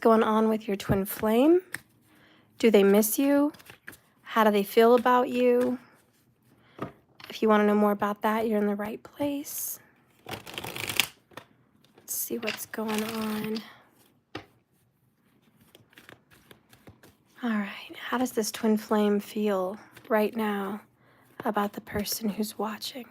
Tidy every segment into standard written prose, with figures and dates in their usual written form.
Going on with your twin flame? Do they miss you? How do they feel about you? If you want to know more about that, you're in the right place. Let's see what's going on. All right, how does this twin flame feel right now about the person who's watching?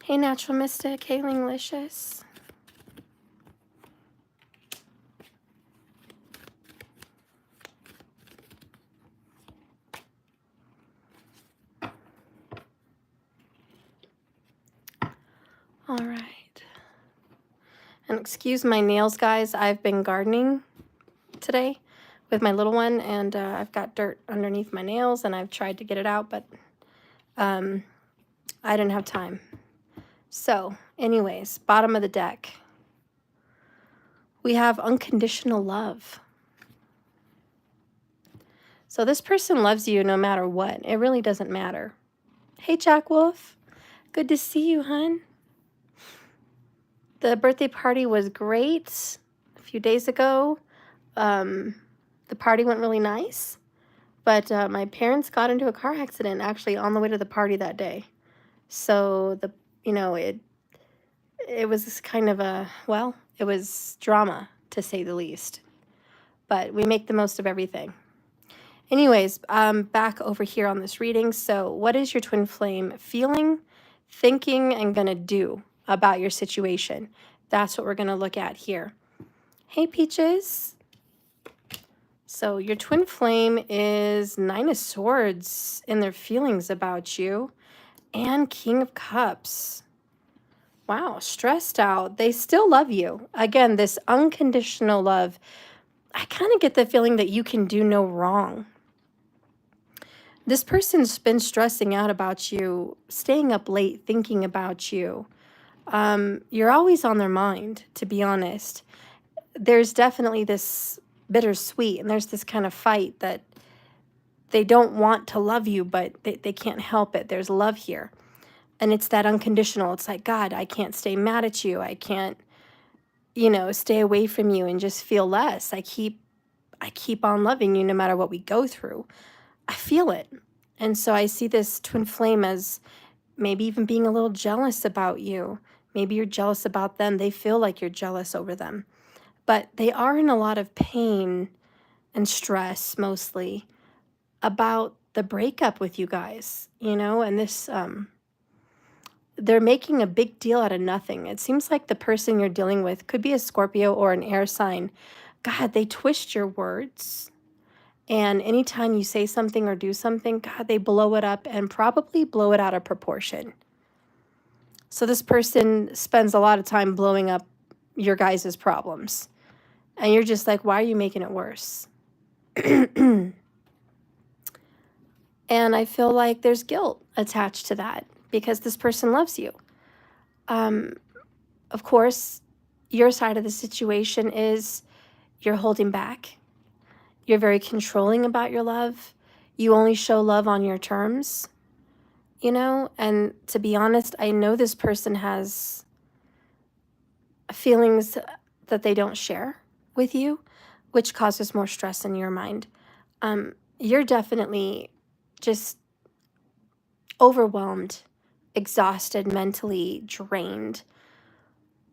Hey, Natural Mystic. Hey, Linglicious. All right. And excuse my nails, guys. I've been gardening today with my little one, and I've got dirt underneath my nails, and I've tried to get it out, but I didn't have time. So, anyways, bottom of the deck. We have unconditional love. So this person loves you no matter what. It really doesn't matter. Hey, Jack Wolf. Good to see you, hon. The birthday party was great a few days ago. The party went really nice. But my parents got into a car accident actually on the way to the party that day. So, it was kind of it was drama, to say the least. But we make the most of everything. Anyways, back over here on this reading. So what is your twin flame feeling, thinking, and going to do about your situation? That's what we're going to look at here. Hey, Peaches. So your twin flame is 9 of Swords in their feelings about you and King of Cups. Wow, stressed out. They still love you. Again, this unconditional love. I kind of get the feeling that you can do no wrong. This person's been stressing out about you, staying up late, thinking about you. You're always on their mind, to be honest. There's definitely this bittersweet, and there's this kind of fight that they don't want to love you, but they can't help it. There's love here. And it's that unconditional. It's like, God, I can't stay mad at you. I can't, stay away from you and just feel less. I keep on loving you no matter what we go through. I feel it. And so I see this twin flame as maybe even being a little jealous about you. Maybe you're jealous about them. They feel like you're jealous over them. But they are in a lot of pain and stress mostly about the breakup with you guys, and this, they're making a big deal out of nothing. It seems like the person you're dealing with could be a Scorpio or an air sign. God, they twist your words. And anytime you say something or do something, God, they blow it up and probably blow it out of proportion. So this person spends a lot of time blowing up your guys' problems. And you're just like, why are you making it worse? And I feel like there's guilt attached to that because this person loves you. Of course, your side of the situation is you're holding back. You're very controlling about your love. You only show love on your terms, and to be honest, I know this person has feelings that they don't share with you, which causes more stress in your mind. You're definitely just overwhelmed, exhausted, mentally drained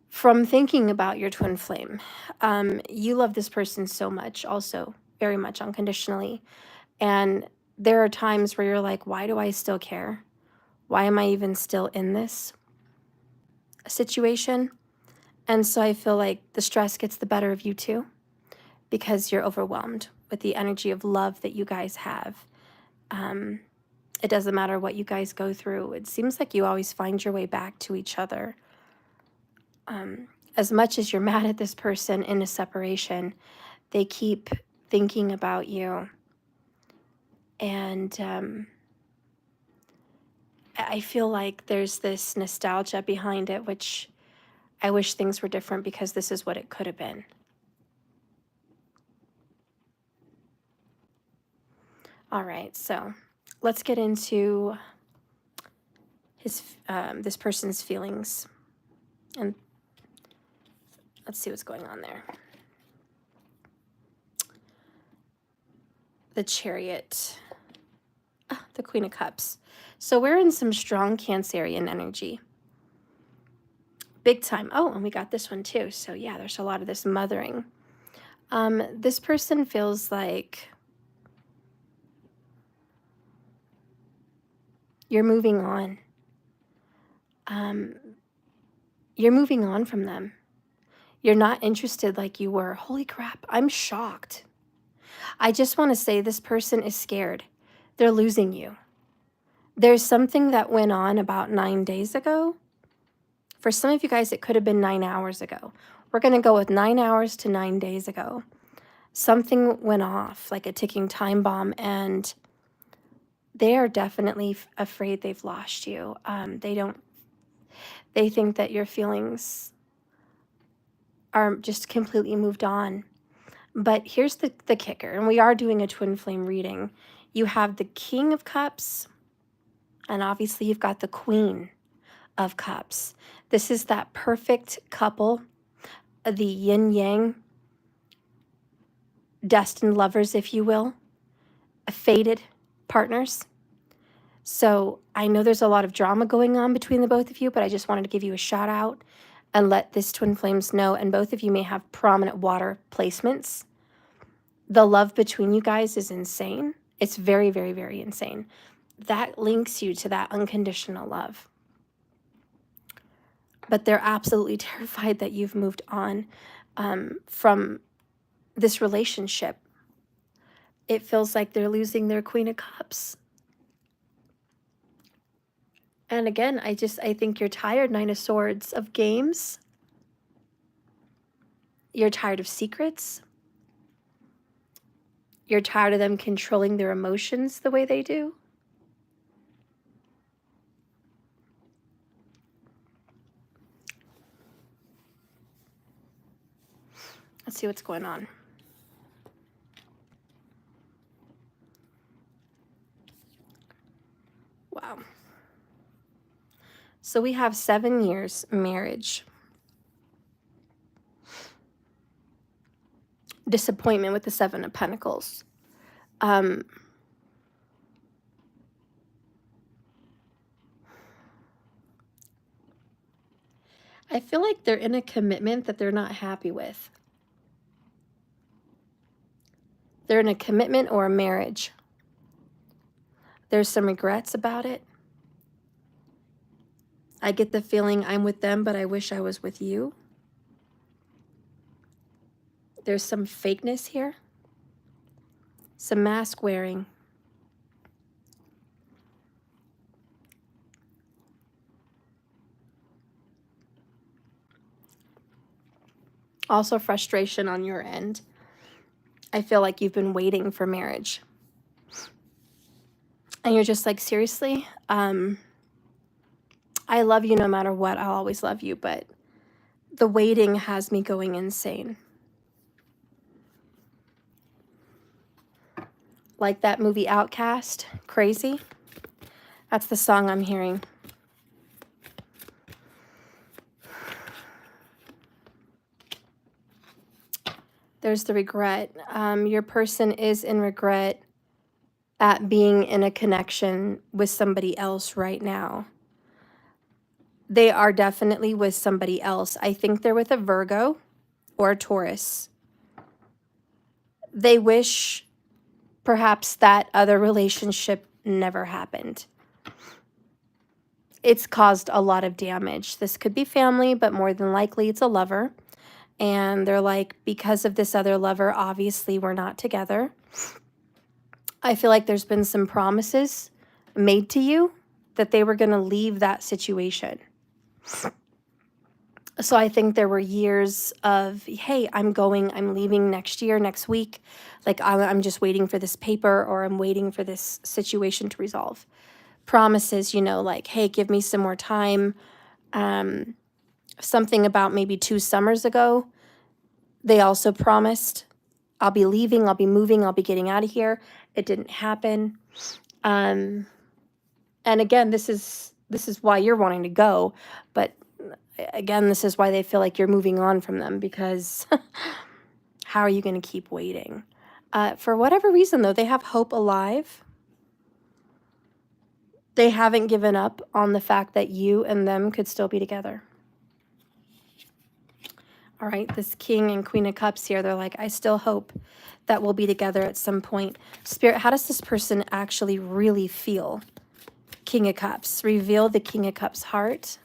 from thinking about your twin flame. You love this person so much, also very much unconditionally. And there are times where you're like, why do I still care? Why am I even still in this situation? And so I feel like the stress gets the better of you too, because you're overwhelmed with the energy of love that you guys have. It doesn't matter what you guys go through. It seems like you always find your way back to each other. As much as you're mad at this person in a separation, they keep thinking about you. And I feel like there's this nostalgia behind it, which I wish things were different because this is what it could have been. All right, so let's get into this person's feelings, and let's see what's going on there. The Chariot, the Queen of Cups. So we're in some strong Cancerian energy. Big time. Oh, and we got this one too. So yeah, there's a lot of this mothering. This person feels like you're moving on. You're moving on from them. You're not interested like you were. Holy crap, I'm shocked. I just want to say this person is scared. They're losing you. There's something that went on about 9 days ago. For some of you guys, it could have been 9 hours ago. We're going to go with 9 hours to 9 days ago. Something went off like a ticking time bomb, and they are definitely afraid they've lost you. They think that your feelings are just completely moved on. But here's the kicker, and we are doing a twin flame reading. You have the King of Cups, and obviously you've got the Queen of Cups. This is that perfect couple, the yin-yang, destined lovers, if you will, fated partners. So I know there's a lot of drama going on between the both of you, but I just wanted to give you a shout out and let this twin flames know, and both of you may have prominent water placements. The love between you guys is insane. It's very, very, very insane. That links you to that unconditional love. But they're absolutely terrified that you've moved on from this relationship. It feels like they're losing their Queen of Cups. And again, I think you're tired, Nine of Swords, of games. You're tired of secrets. You're tired of them controlling their emotions the way they do. Let's see what's going on. Wow. So we have 7 years marriage. Disappointment with the 7 of Pentacles. I feel like they're in a commitment that they're not happy with. They're in a commitment or a marriage. There's some regrets about it. I get the feeling I'm with them, but I wish I was with you. There's some fakeness here. Some mask wearing. Also frustration on your end. I feel like you've been waiting for marriage. And you're just like, seriously? I love you no matter what. I'll always love you, but the waiting has me going insane. Like that movie Outcast, Crazy. That's the song I'm hearing. There's the regret. Your person is in regret at being in a connection with somebody else right now. They are definitely with somebody else. I think they're with a Virgo or a Taurus. They wish perhaps that other relationship never happened. It's caused a lot of damage. This could be family, but more than likely it's a lover. And they're like, because of this other lover, obviously we're not together. I feel like there's been some promises made to you that they were going to leave that situation. So I think there were years of, hey, I'm leaving next year, next week. Like I'm just waiting for this paper, or I'm waiting for this situation to resolve. Promises, like, hey, give me some more time. Something about maybe 2 summers ago, they also promised, I'll be leaving, I'll be moving, I'll be getting out of here. It didn't happen. And again, this is why you're wanting to go. But again, this is why they feel like you're moving on from them, because how are you going to keep waiting? For whatever reason, though, they have hope alive. They haven't given up on the fact that you and them could still be together. All right, this King and Queen of Cups here, they're like, I still hope that we'll be together at some point. Spirit, how does this person actually really feel? King of Cups. Reveal the King of Cups heart.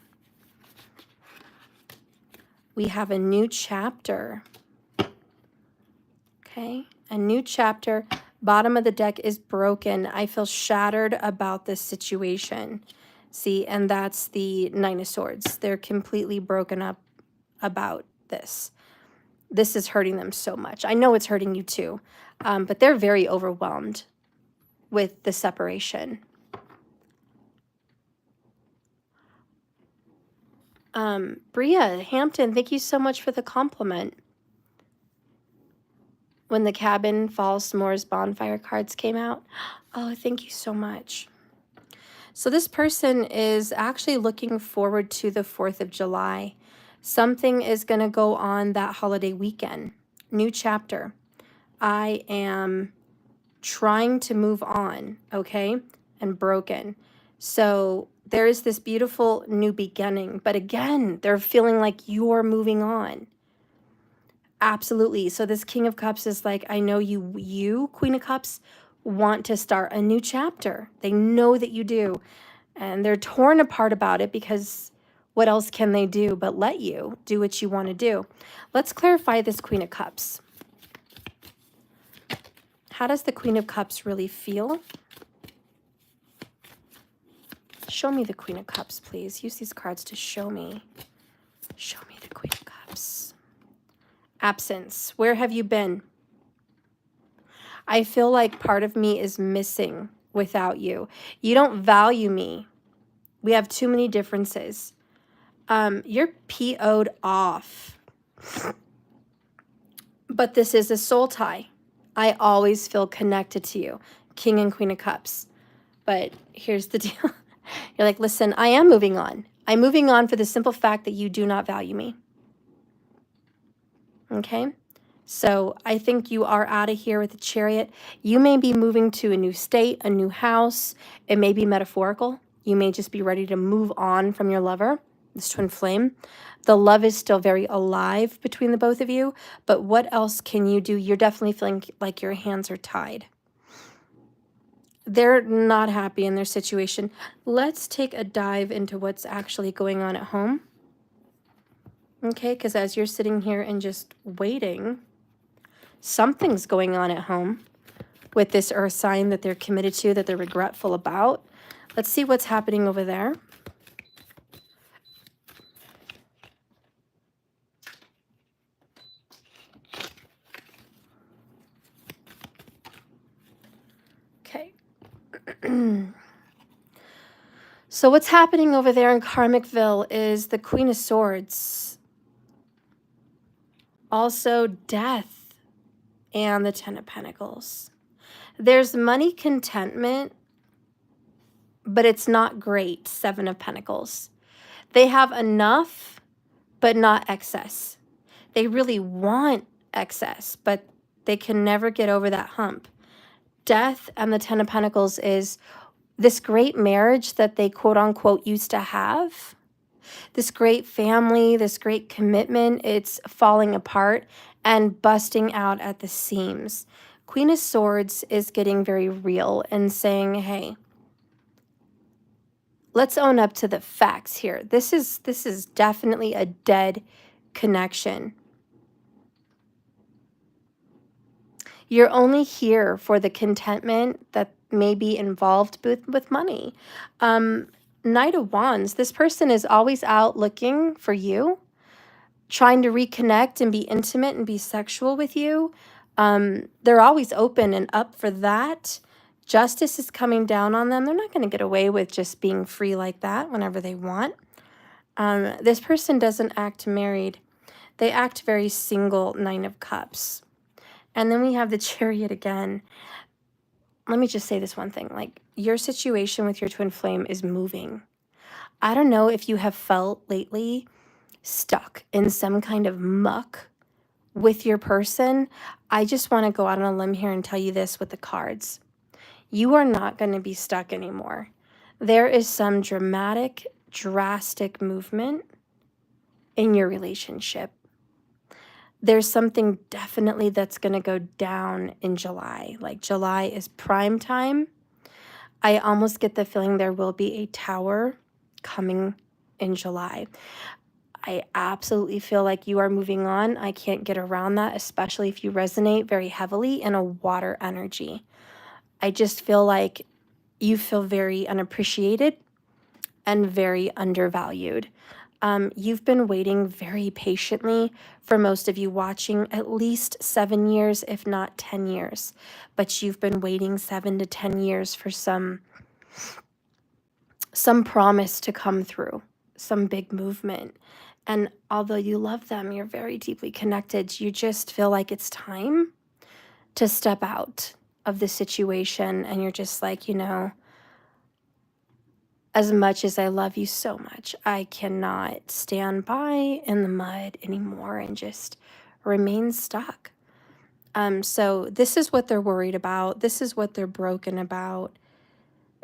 We have a new chapter. Okay, a new chapter. Bottom of the deck is broken. I feel shattered about this situation. See, and that's the Nine of Swords. They're completely broken up about this. This is hurting them so much. I know it's hurting you too, but they're very overwhelmed with the separation. Bria Hampton, thank you so much for the compliment. When the Cabin Falls S'mores bonfire cards came out. Oh, thank you so much. So this person is actually looking forward to the 4th of July. Something is going to go on that holiday weekend. New chapter. I am trying to move on, okay? And broken. So there is this beautiful new beginning. But again, they're feeling like you're moving on. Absolutely. So this King of Cups is like, I know you, Queen of Cups, want to start a new chapter. They know that you do. And they're torn apart about it, because what else can they do but let you do what you want to do? Let's clarify this Queen of Cups. How does the Queen of Cups really feel? Show me the Queen of Cups, please. Use these cards to show me. Show me the Queen of Cups. Absence. Where have you been? I feel like part of me is missing without you. You don't value me. We have too many differences. You're PO'd off. But this is a soul tie. I always feel connected to you. King and Queen of Cups. But here's the deal. You're like, listen, I am moving on. I'm moving on for the simple fact that you do not value me. Okay, so I think you are out of here with the Chariot. You may be moving to a new state, a new house. It may be metaphorical. You may just be ready to move on from your lover, this twin flame. The love is still very alive between the both of you, but what else can you do? You're definitely feeling like your hands are tied. They're not happy in their situation. Let's take a dive into what's actually going on at home. Okay, because as you're sitting here and just waiting, something's going on at home with this earth sign that they're committed to, that they're regretful about. Let's see what's happening over there. Okay. So what's happening over there in Karmicville is the Queen of Swords. Also death and the Ten of Pentacles. There's money contentment, but it's not great. Seven of Pentacles. They have enough, but not excess. They really want excess, but they can never get over that hump. Death and the Ten of Pentacles is this great marriage that they quote unquote used to have. This great family, this great commitment, it's falling apart and busting out at the seams. Queen of Swords is getting very real and saying, hey, let's own up to the facts here. This is definitely a dead connection. You're only here for the contentment that may be involved with money. Knight of Wands, this person is always out looking for you. trying to reconnect and be intimate and be sexual with you. They're always open and up for that. Justice is coming down on them. They're not going to get away with just being free like that whenever they want. This person doesn't act married. They act very single, 9 of Cups. And then we have the Chariot again. Let me just say this one thing. Like, your situation with your twin flame is moving. I don't know if you have felt lately stuck in some kind of muck with your person. I just want to go out on a limb here and tell you this with the cards. You are not going to be stuck anymore. There is some drastic movement in your relationship. There's something definitely that's going to go down in July. Like, July is prime time. I almost get the feeling there will be a tower coming in July. I absolutely feel like you are moving on. I can't get around that, especially if you resonate very heavily in a water energy. I just feel like you feel very unappreciated and very undervalued. You've been waiting very patiently, for most of you watching, at least 7 years, if not 10 years. But you've been waiting 7 to 10 years for some promise to come through, some big movement. And although you love them, you're very deeply connected, you just feel like it's time to step out of the situation. And you're just like, as much as I love you so much, I cannot stand by in the mud anymore and just remain stuck. So this is what they're worried about. This is what they're broken about.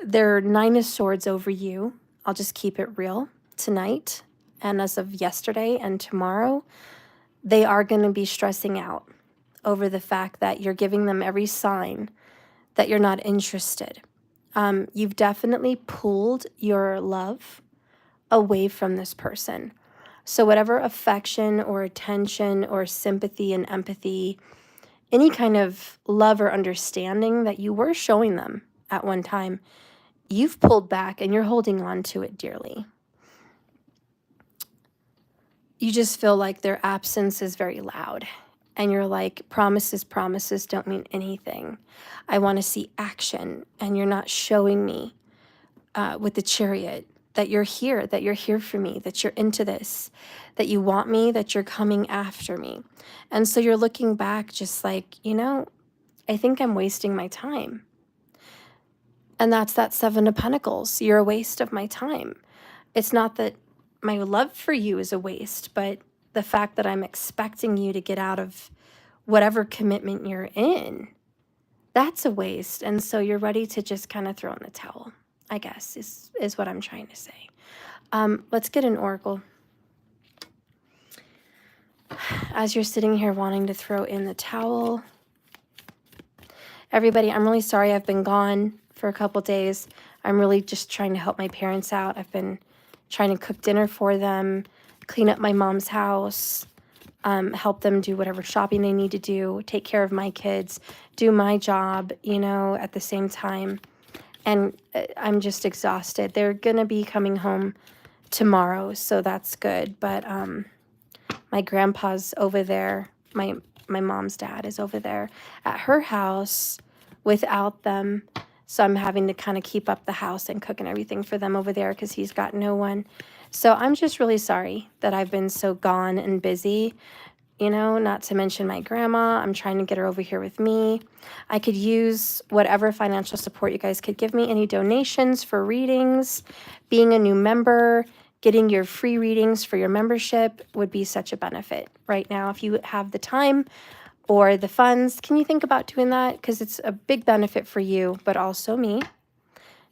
They're 9 of Swords over you. I'll just keep it real tonight. And as of yesterday and tomorrow, they are going to be stressing out over the fact that you're giving them every sign that you're not interested. You've definitely pulled your love away from this person. So whatever affection or attention or sympathy and empathy, any kind of love or understanding that you were showing them at one time, you've pulled back and you're holding on to it dearly. You just feel like their absence is very loud. And you're like, promises don't mean anything. I want to see action. And you're not showing me with the Chariot that you're here for me, that you're into this, that you want me, that you're coming after me. And so you're looking back just like, I think I'm wasting my time. And that's that 7 of Pentacles. You're a waste of my time. It's not that my love for you is a waste, but the fact that I'm expecting you to get out of whatever commitment you're in, that's a waste. And so you're ready to just kind of throw in the towel, I guess, is what I'm trying to say. Let's get an oracle. As you're sitting here wanting to throw in the towel. Everybody, I'm really sorry I've been gone for a couple days. I'm really just trying to help my parents out. I've been trying to cook dinner for them, clean up my mom's house, help them do whatever shopping they need to do, take care of my kids, do my job, at the same time. And I'm just exhausted. They're going to be coming home tomorrow, so that's good. But my grandpa's over there. My mom's dad is over there at her house without them. So I'm having to kind of keep up the house and cook and everything for them over there because he's got no one. So I'm just really sorry that I've been so gone and busy, not to mention my grandma. I'm trying to get her over here with me. I could use whatever financial support you guys could give me, any donations for readings, being a new member, getting your free readings for your membership would be such a benefit right now. If you have the time or the funds, can you think about doing that? Because it's a big benefit for you, but also me.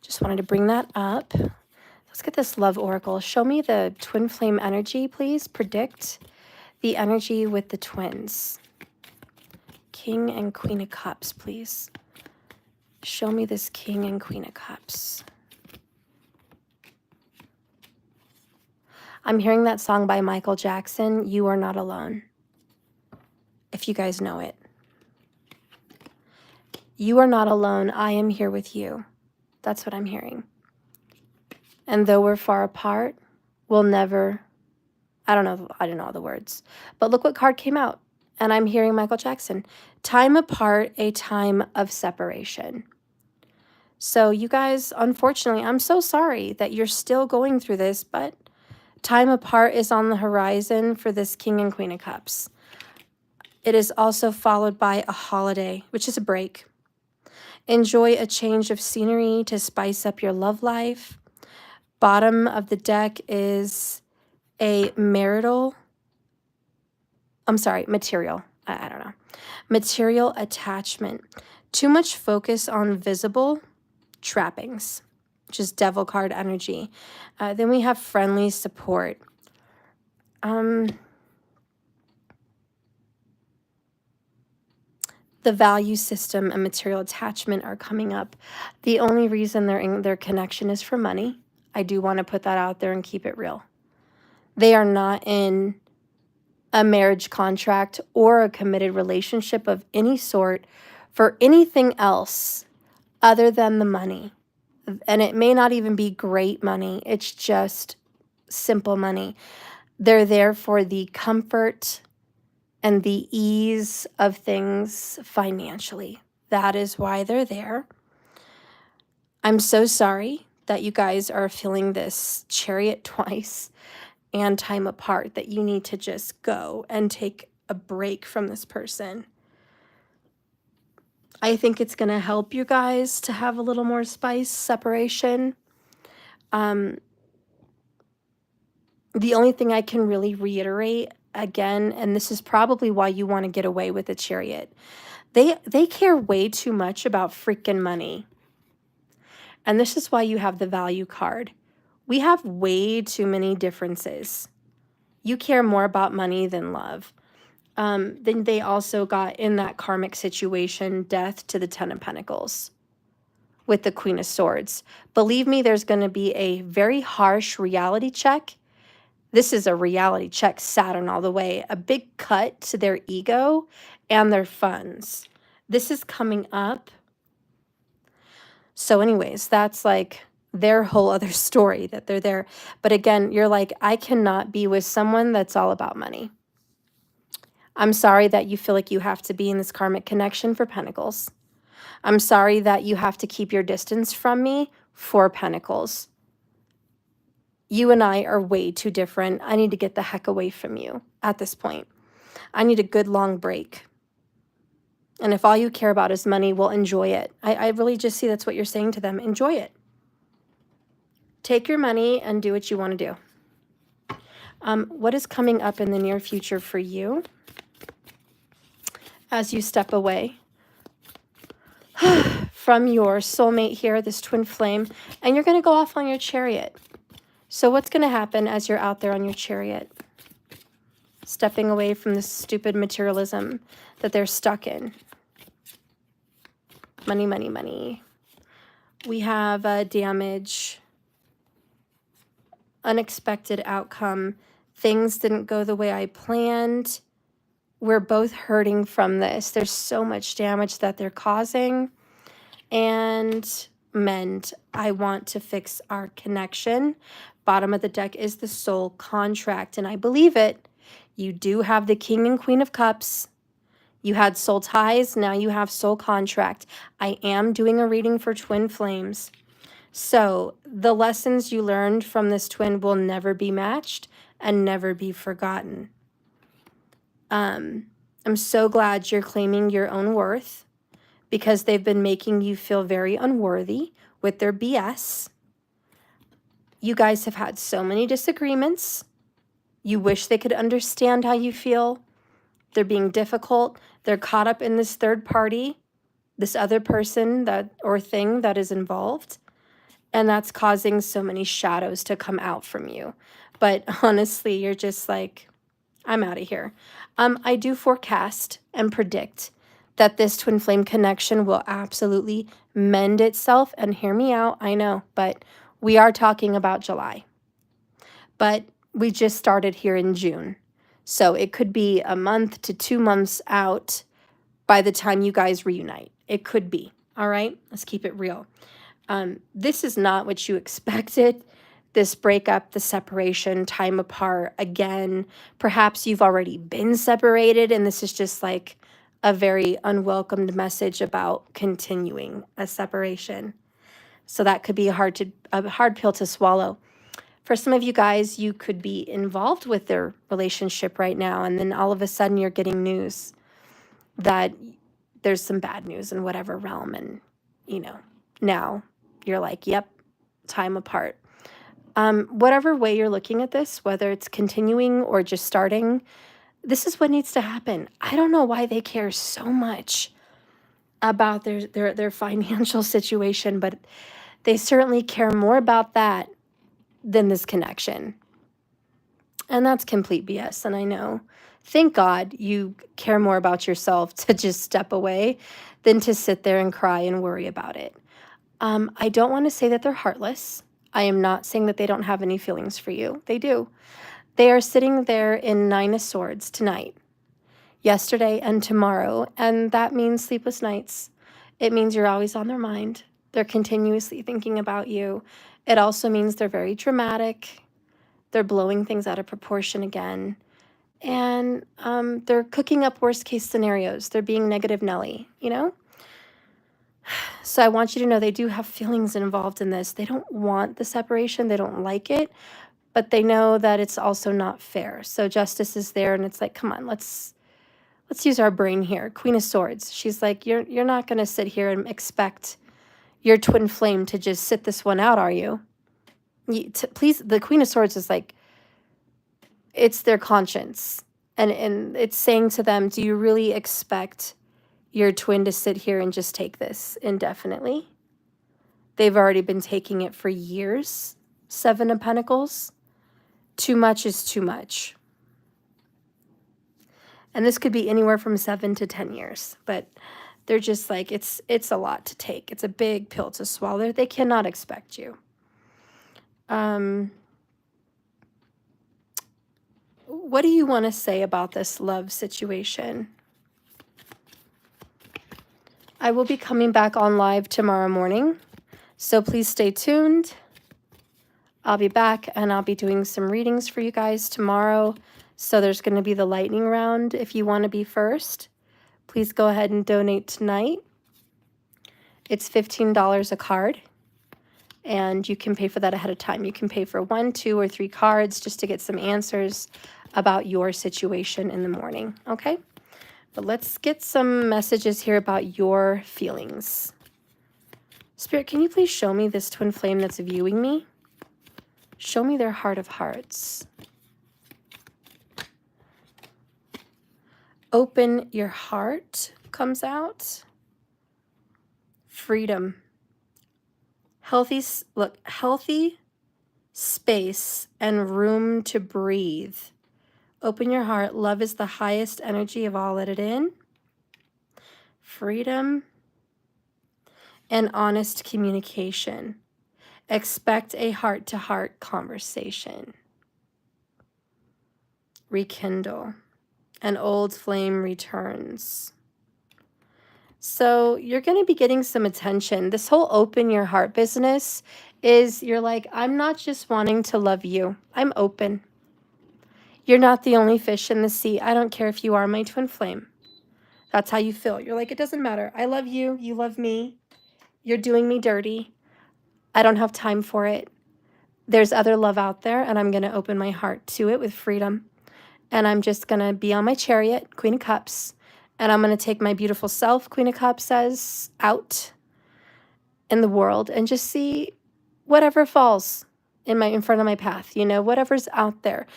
Just wanted to bring that up. Let's get this love oracle. Show me the twin flame energy, please. Predict the energy with the twins. King and Queen of Cups, please. Show me this King and Queen of Cups. I'm hearing that song by Michael Jackson, You Are Not Alone. If you guys know it. You are not alone. I am here with you. That's what I'm hearing. And though we're far apart, we'll never I don't know. I don't know all the words. But look what card came out. And I'm hearing Michael Jackson. Time apart, a time of separation. So you guys, unfortunately, I'm so sorry that you're still going through this, but time apart is on the horizon for this King and Queen of Cups. It is also followed by a holiday, which is a break. Enjoy a change of scenery to spice up your love life. Bottom of the deck is a material. I don't know. Material attachment. Too much focus on visible trappings, which is devil card energy. Then we have friendly support. The value system and material attachment are coming up. The only reason they're in their connection is for money. I do want to put that out there and keep it real. They are not in a marriage contract or a committed relationship of any sort for anything else other than the money. And it may not even be great money. It's just simple money. They're there for the comfort and the ease of things financially. That is why they're there. I'm so sorry that you guys are feeling this Chariot twice and time apart, that you need to just go and take a break from this person. I think it's going to help you guys to have a little more spice, separation. The only thing I can really reiterate again, and this is probably why you want to get away with the Chariot, they care way too much about freaking money. And this is why you have the value card. We have way too many differences. You care more about money than love. Then they also got in that karmic situation, death to the Ten of Pentacles with the Queen of Swords. Believe me, there's going to be a very harsh reality check. This is a reality check, Saturn all the way. A big cut to their ego and their funds. This is coming up. So anyways, that's like their whole other story that they're there. But again, you're like, I cannot be with someone that's all about money. I'm sorry that you feel like you have to be in this karmic connection for Pentacles. I'm sorry that you have to keep your distance from me for Pentacles. You and I are way too different. I need to get the heck away from you at this point. I need a good long break. And if all you care about is money, well, enjoy it. I really just see that's what you're saying to them. Enjoy it. Take your money and do what you want to do. What is coming up in the near future for you as you step away from your soulmate here, this twin flame, and you're going to go off on your Chariot? So what's going to happen as you're out there on your Chariot, stepping away from this stupid materialism that they're stuck in? Money, money, money. We have damage, unexpected outcome. Things didn't go the way I planned. We're both hurting from this. There's so much damage that they're causing. And mend. I want to fix our connection. Bottom of the deck is the soul contract, and I believe it. You do have the King and Queen of Cups. You had soul ties, now you have soul contract. I am doing a reading for twin flames. So the lessons you learned from this twin will never be matched and never be forgotten. I'm so glad you're claiming your own worth, because they've been making you feel very unworthy with their BS. You guys have had so many disagreements. You wish they could understand how you feel. They're being difficult. They're caught up in this third party, this other person that or thing that is involved. And that's causing so many shadows to come out from you. But honestly, you're just like, I'm out of here. I do forecast and predict that this twin flame connection will absolutely mend itself. And hear me out, I know, but we are talking about July. But we just started here in June. So it could be a month to 2 months out by the time you guys reunite. It could be. All right, let's keep it real. This is not what you expected. this breakup, the separation, time apart again. Perhaps you've already been separated and this is just like a very unwelcomed message about continuing a separation. So that could be a hard pill to swallow. For some of you guys, you could be involved with their relationship right now, and then all of a sudden you're getting news that there's some bad news in whatever realm, and now you're like, yep, time apart. Whatever way you're looking at this, whether it's continuing or just starting, this is what needs to happen. I don't know why they care so much about their financial situation, but they certainly care more about that than this connection. And that's complete BS, and I know. Thank God you care more about yourself to just step away than to sit there and cry and worry about it. I don't want to say that they're heartless. I am not saying that they don't have any feelings for you. They do. They are sitting there in 9 of Swords tonight, yesterday, and tomorrow, and that means sleepless nights. It means you're always on their mind. They're continuously thinking about you. It also means they're very dramatic. They're blowing things out of proportion again. And they're cooking up worst case scenarios. They're being negative Nelly, So I want you to know they do have feelings involved in this. They don't want the separation. They don't like it. But they know that it's also not fair. So justice is there, and it's like, come on, let's use our brain here. Queen of Swords. She's like, you're not going to sit here and expect your twin flame to just sit this one out, are you? Please, the Queen of Swords is like, it's their conscience. And it's saying to them, do you really expect your twin to sit here and just take this indefinitely? They've already been taking it for years. 7 of Pentacles. Too much is too much. And this could be anywhere from 7 to 10 years. But they're just like, it's a lot to take. It's a big pill to swallow. They cannot expect you. What do you want to say about this love situation? I will be coming back on live tomorrow morning, so please stay tuned. I'll be back and I'll be doing some readings for you guys tomorrow. So there's going to be the lightning round. If you want to be first, please go ahead and donate tonight. It's $15 a card, and you can pay for that ahead of time. You can pay for 1, 2, or 3 cards just to get some answers about your situation in the morning, okay? But let's get some messages here about your feelings. Spirit, can you please show me this twin flame that's viewing me? Show me their heart of hearts. Open your heart comes out. Freedom. Healthy space and room to breathe. Open your heart. Love is the highest energy of all. Let it in. Freedom and honest communication. Expect a heart-to-heart conversation. Rekindle. An old flame returns. So you're going to be getting some attention. This whole open your heart business is you're like, I'm not just wanting to love you. I'm open. You're not the only fish in the sea. I don't care if you are my twin flame. That's how you feel. You're like, it doesn't matter. I love you. You love me. You're doing me dirty. I don't have time for it. There's other love out there, and I'm going to open my heart to it with freedom. And I'm just going to be on my chariot, Queen of Cups, and I'm going to take my beautiful self, Queen of Cups says, out in the world and just see whatever falls in front of my path, whatever's out there.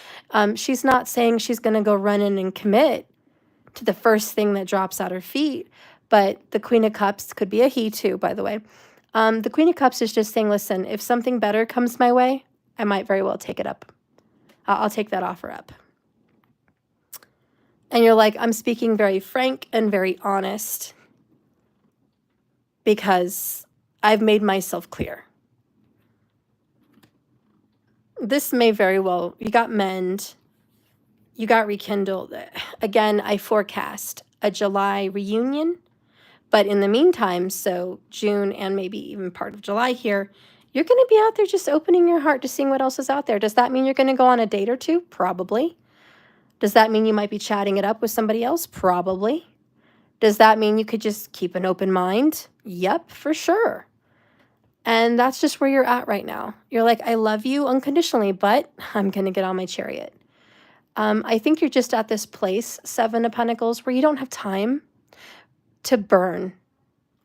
She's not saying she's going to go run in and commit to the first thing that drops at her feet, but the Queen of Cups could be a he too, by the way. The Queen of Cups is just saying, listen, if something better comes my way, I might very well take it up. I'll take that offer up. And you're like, I'm speaking very frank and very honest because I've made myself clear. This may very well, you got mend, you got rekindled. Again, I forecast a July reunion, but in the meantime, so June and maybe even part of July here, You're going to be out there just opening your heart to seeing what else is out there. Does that mean you're going to go on a date or two? Probably. Does that mean you might be chatting it up with somebody else? Probably. Does that mean you could just keep an open mind? Yep, for sure. And that's just where you're at right now. You're like, I love you unconditionally, but I'm going to get on my chariot. I think you're just at this place, Seven of Pentacles, where you don't have time to burn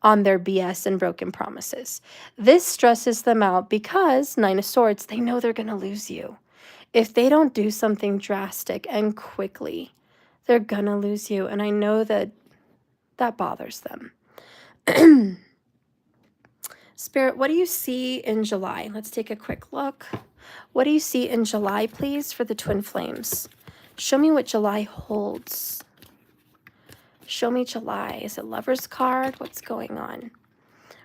on their BS and broken promises. This stresses them out because Nine of Swords, they know they're going to lose you. If they don't do something drastic and quickly, they're going to lose you. And I know that that bothers them. Spirit, what do you see in July? Let's take a quick look. What do you see in July, please, for the twin flames? Show me what July holds. Show me July. Is it Lover's card? What's going on?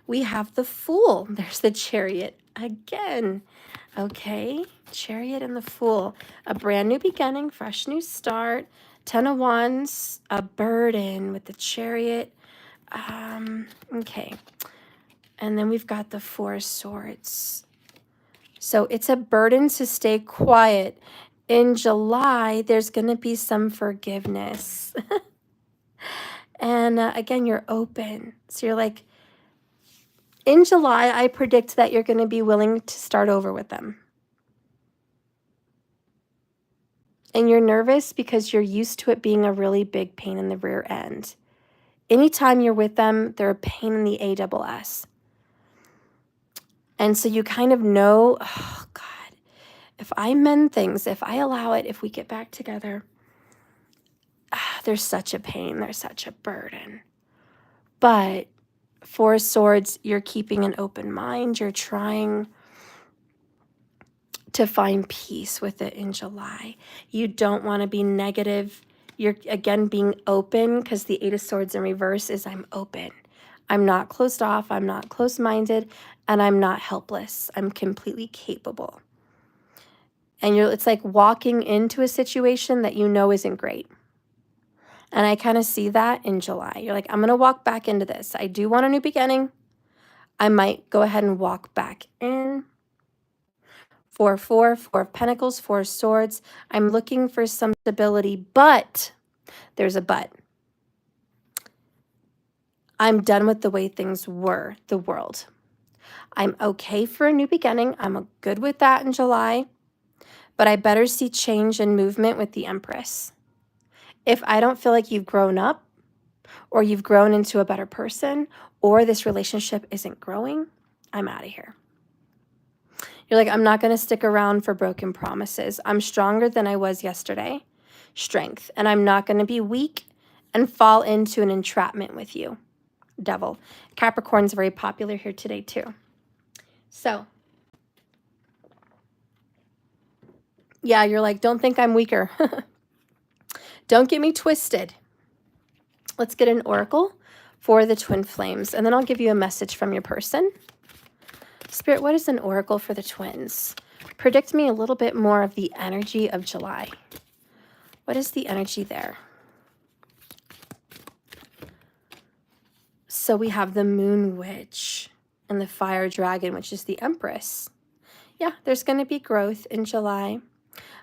We have the Fool. There's the Chariot again. Okay, Chariot and the Fool. A brand new beginning, fresh new start. 10 of Wands, a burden with the Chariot. Okay. And then we've got the Four of Swords. So it's a burden to stay quiet. In July, there's going to be some forgiveness. And again, you're open. So you're like, in July, I predict that you're going to be willing to start over with them. And you're nervous because you're used to it being a really big pain in the rear end. Anytime you're with them, they're a pain in the ASS. And so you kind of know, oh God, if I mend things, if I allow it, if we get back together, there's such a pain, there's such a burden. But Four of Swords, you're keeping an open mind, you're trying to find peace with it in July. You don't want to be negative. You're, again, being open, because the Eight of Swords in reverse is I'm open. I'm not closed off, I'm not closed-minded, and I'm not helpless. I'm completely capable. And it's like walking into a situation that you know isn't great. And I kind of see that in July. You're like, I'm going to walk back into this. I do want a new beginning. I might go ahead and walk back in. 4, 4 of Pentacles, 4 of Swords. I'm looking for some stability, but there's a but. I'm done with the way things were, the world. I'm okay for a new beginning. I'm good with that in July, but I better see change and movement with the Empress. If I don't feel like you've grown up, or you've grown into a better person, or this relationship isn't growing, I'm out of here. You're like, I'm not going to stick around for broken promises. I'm stronger than I was yesterday. Strength. And I'm not going to be weak and fall into an entrapment with you. Devil. Capricorn's very popular here today too. So, yeah, you're like, don't think I'm weaker. Don't get me twisted. Let's get an oracle for the twin flames, and then I'll give you a message from your person. Spirit, what is an oracle for the twins? Predict me a little bit more of the energy of July. What is the energy there? So we have the Moon Witch and the Fire Dragon, which is the Empress. Yeah, there's going to be growth in July.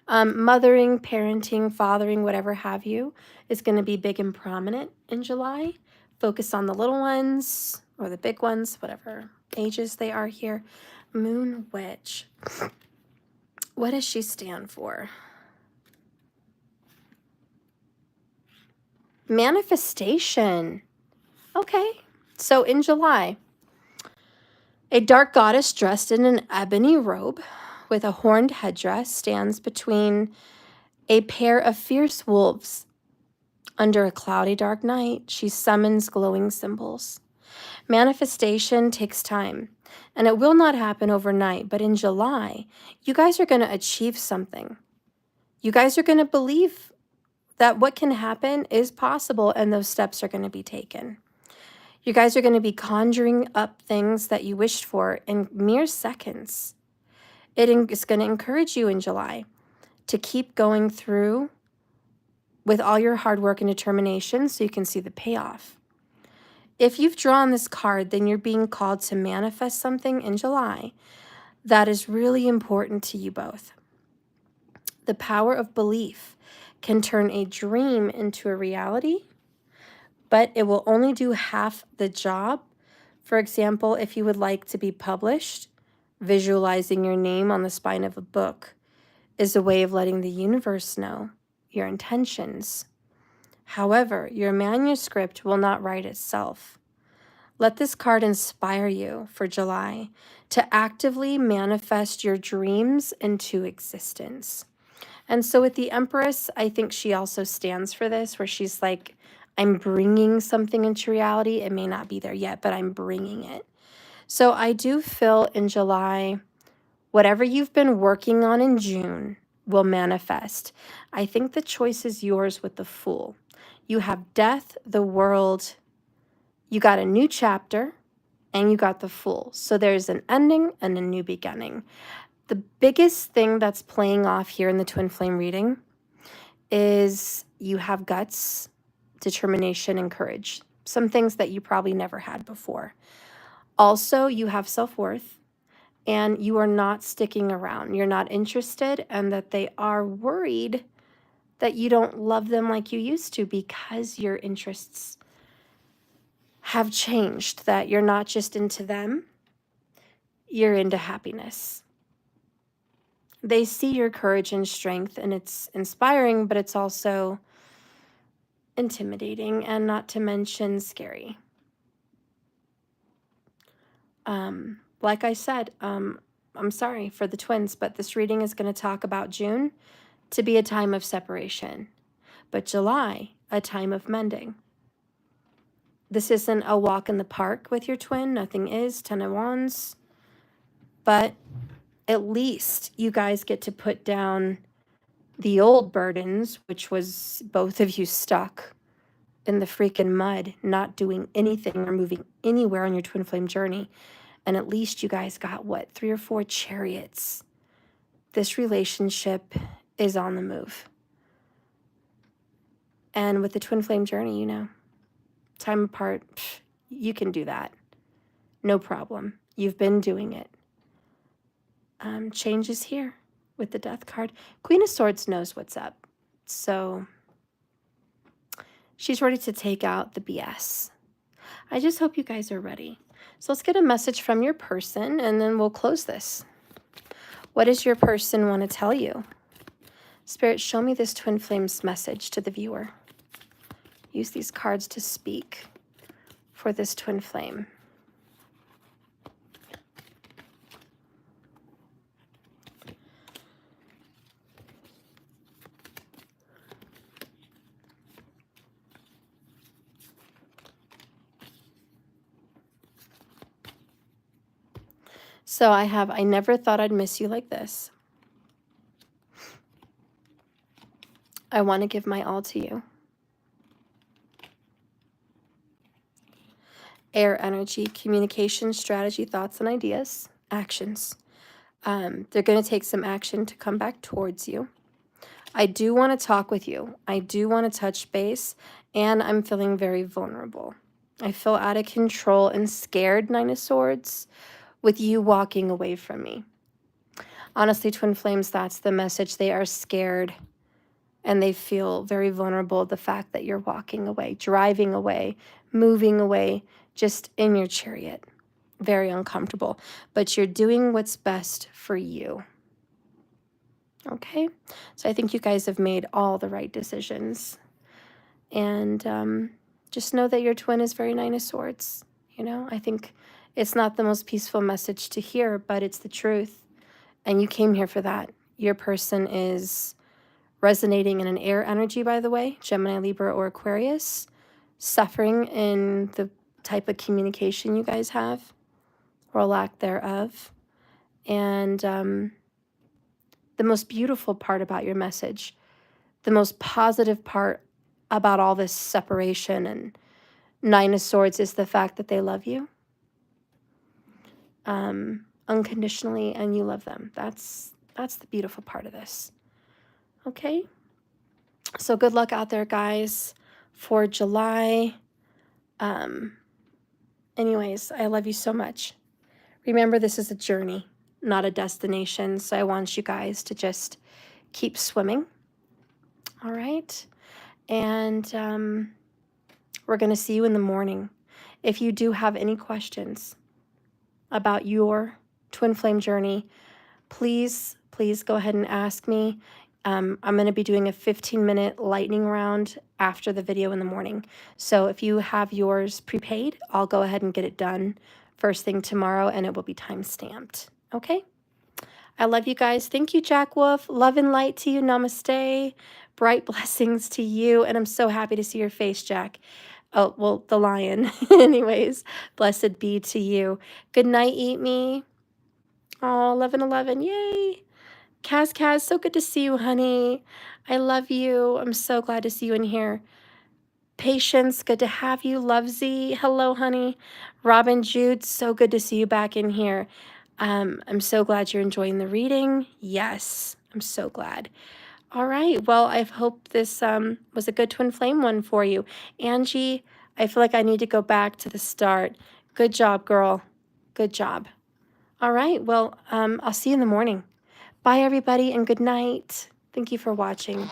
Mothering, parenting, fathering, whatever have you, is going to be big and prominent in July. Focus on the little ones or the big ones, whatever ages they are here. Moon Witch. What does she stand for? Manifestation. Okay. So in July, a dark goddess dressed in an ebony robe with a horned headdress stands between a pair of fierce wolves. Under a cloudy dark night, she summons glowing symbols. Manifestation takes time, and it will not happen overnight, but in July, you guys are going to achieve something. You guys are going to believe that what can happen is possible, and those steps are going to be taken. You guys are going to be conjuring up things that you wished for in mere seconds. It's going to encourage you in July to keep going through with all your hard work and determination so you can see the payoff. If you've drawn this card, then you're being called to manifest something in July. that is really important to you both. The power of belief can turn a dream into a reality, but it will only do half the job. For example, if you would like to be published, visualizing your name on the spine of a book is a way of letting the universe know your intentions. However, your manuscript will not write itself. Let this card inspire you for July to actively manifest your dreams into existence. And so with the Empress, I think she also stands for this, where she's like, I'm bringing something into reality. It may not be there yet, but I'm bringing it. So I do feel in July, whatever you've been working on in June will manifest. I think the choice is yours with the Fool. You have death, the world, you got a new chapter, and you got the Fool. So there's an ending and a new beginning. The biggest thing that's playing off here in the Twin Flame reading is you have guts, determination, and courage. Some things that you probably never had before. Also, you have self-worth, and you are not sticking around. You're not interested, and that they are worried that you don't love them like you used to because your interests have changed, that you're not just into them, you're into happiness. They see your courage and strength, and it's inspiring, but it's also intimidating, and not to mention scary. Like I said, I'm sorry for the twins, but this reading is going to talk about June to be a time of separation, but July, a time of mending. This isn't a walk in the park with your twin. Nothing is. 10 of Wands. But at least you guys get to put down the old burdens, which was both of you stuck in the freaking mud, not doing anything or moving anywhere on your twin flame journey. And at least you guys got, what, 3 or 4 chariots. This relationship is on the move. And with the twin flame journey, you know, time apart, you can do that. No problem. You've been doing it. Change is here with the Death card. Queen of Swords knows what's up. So she's ready to take out the BS. I just hope you guys are ready. So let's get a message from your person, and then we'll close this. What does your person want to tell you? Spirit, show me this twin flames message to the viewer. Use these cards to speak for this twin flame. So I never thought I'd miss you like this. I want to give my all to you. Air energy, communication, strategy, thoughts and ideas, actions. They're going to take some action to come back towards you. I do want to talk with you. I do want to touch base, and I'm feeling very vulnerable. I feel out of control and scared, 9 of Swords, with you walking away from me. Honestly, twin flames, that's the message. They are scared, and they feel very vulnerable. The fact that you're walking away, driving away, moving away, just in your chariot. Very uncomfortable, but you're doing what's best for you. Okay, so I think you guys have made all the right decisions. And just know that your twin is very 9 of Swords. You know, I think it's not the most peaceful message to hear, but it's the truth. And you came here for that. Your person is resonating in an air energy, by the way, Gemini, Libra, or Aquarius, suffering in the type of communication you guys have, or lack thereof. And the most beautiful part about your message, the most positive part about all this separation and 9 of Swords is the fact that they love you unconditionally, and you love them. That's the beautiful part of this. Okay, so good luck out there, guys, for July. Anyways, I love you so much. Remember, this is a journey, not a destination. So I want you guys to just keep swimming. All right. And we're going to see you in the morning. If you do have any questions about your twin flame journey, please go ahead and ask me. I'm going to be doing a 15-minute lightning round after the video in the morning. So if you have yours prepaid, I'll go ahead and get it done first thing tomorrow, and it will be time stamped. Okay? I love you guys. Thank you, Jack Wolf. Love and light to you. Namaste. Bright blessings to you. And I'm so happy to see your face, Jack. Oh, well, the lion. Anyways, blessed be to you. Good night, Eat Me. Oh, 11:11. Yay. Kaz, so good to see you, honey. I love you. I'm so glad to see you in here. Patience, good to have you. Lovesy, hello, honey. Robin, Jude, so good to see you back in here. I'm so glad you're enjoying the reading. Yes, I'm so glad. All right, well, I hope this was a good twin flame one for you. Angie, I feel like I need to go back to the start. Good job, girl. Good job. All right, well, I'll see you in the morning. Bye, everybody, and good night. Thank you for watching.